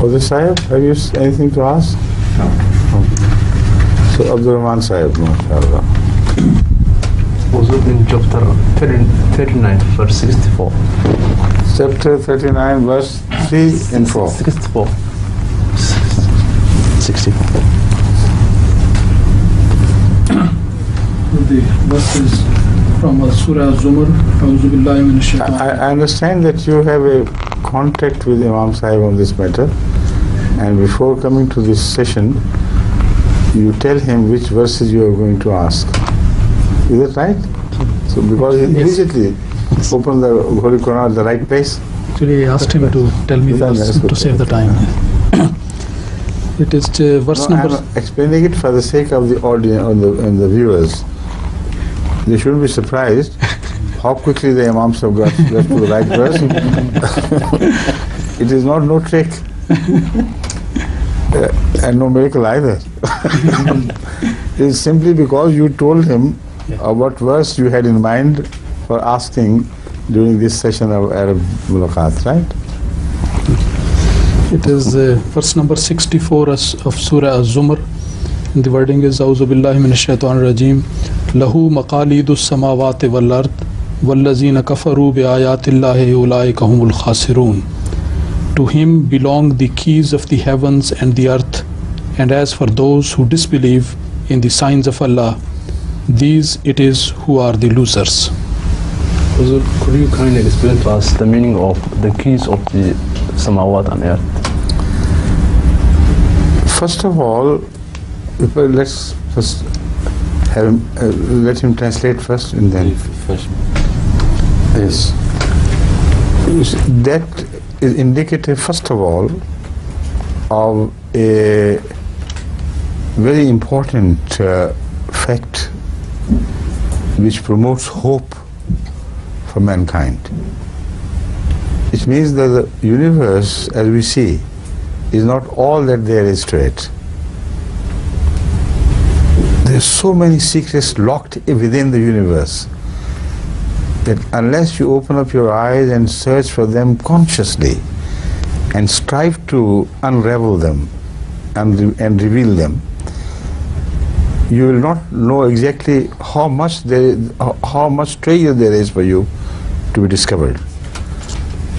Fawzi Sahib, have you anything to ask? No. So Abdul Rahman Sahib, mashallah. Also in chapter 39, verse 64. Chapter 39, verse 3 and 4. 64. 64. The verse is from Surah Zumar. I understand that you have a contact with Imam Sahib on this matter, and before coming to this session, you tell him which verses you are going to ask. Is that right? So because he immediately opened the Holy Quran at the right place. Actually, I asked him to tell me verse to save the time. It is verse number. I'm explaining it for the sake of the audience and the viewers. They shouldn't be surprised how quickly the Imams have got to the right verse. It is not no trick and no miracle either. It is simply because you told him what verse you had in mind for asking during this session of Arab Mulaqat, right? It is verse number 64 of Surah Az-Zumar. The wording is A'udhu billahi minash shaitanir rajeem. Lahu maqalidus samawati wal ard wallazina kafaru bi ayatillahi ulaika humul khasirun. To him belong the keys of the heavens and the earth, and as for those who disbelieve in the signs of Allah, these it is who are the losers. Could you kindly explain to us the meaning of the keys of the samawat and earth? First of all, let's first have him, let him translate first and then. Yes. That is indicative, first of all, of a very important fact which promotes hope for mankind. It means that the universe, as we see, is not all that there is to it. There are so many secrets locked within the universe that unless you open up your eyes and search for them consciously and strive to unravel them and reveal them, you will not know exactly how much treasure there is for you to be discovered.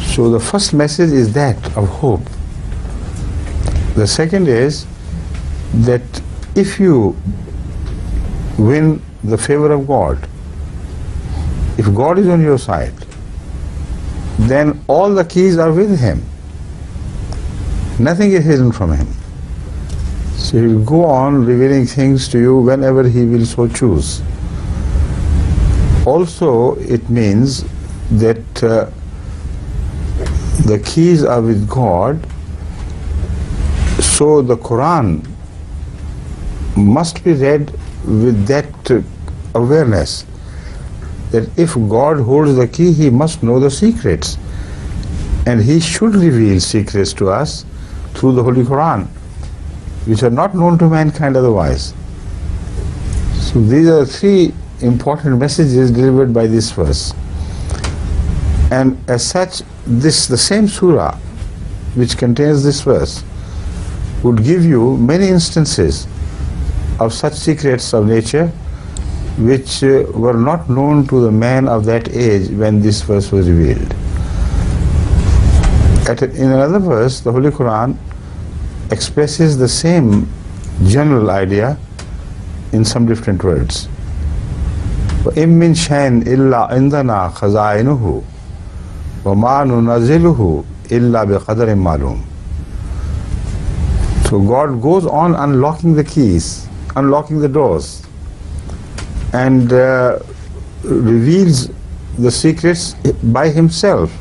So the first message is that of hope. The second is that if you win the favor of God, if God is on your side, then all the keys are with Him. Nothing is hidden from Him. So He will go on revealing things to you whenever He will so choose. Also, it means that the keys are with God, so the Quran must be read with that awareness that if God holds the key, He must know the secrets, and He should reveal secrets to us through the Holy Quran, which are not known to mankind otherwise. So these are three important messages delivered by this verse. And as such, the same surah which contains this verse would give you many instances of such secrets of nature which were not known to the man of that age when this verse was revealed. In another verse, the Holy Quran expresses the same general idea in some different words. وَإِن مِّن شَيْءٍ إِلَّا عِندَنَا خَزَائِنُهُ وَمَا نُنَزِّلُهُ إِلَّا بِقَدَرٍ مَّعْلُومٍ. So God goes on unlocking the keys, unlocking the doors, and reveals the secrets by Himself,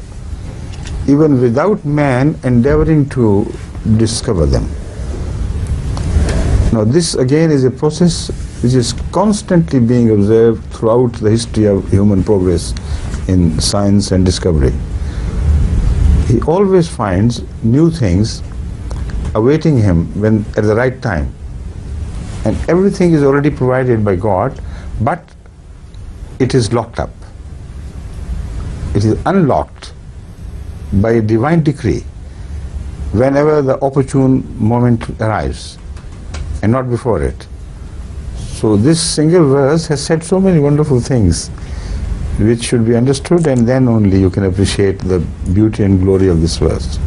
even without man endeavoring to discover them. Now this again is a process which is constantly being observed throughout the history of human progress in science and discovery. He always finds new things awaiting him when at the right time, and everything is already provided by God, but it is locked up. It is unlocked by a divine decree, whenever the opportune moment arrives, and not before it. So this single verse has said so many wonderful things which should be understood, and then only you can appreciate the beauty and glory of this verse.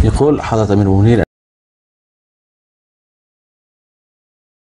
يقول حضرة أمير المؤمنين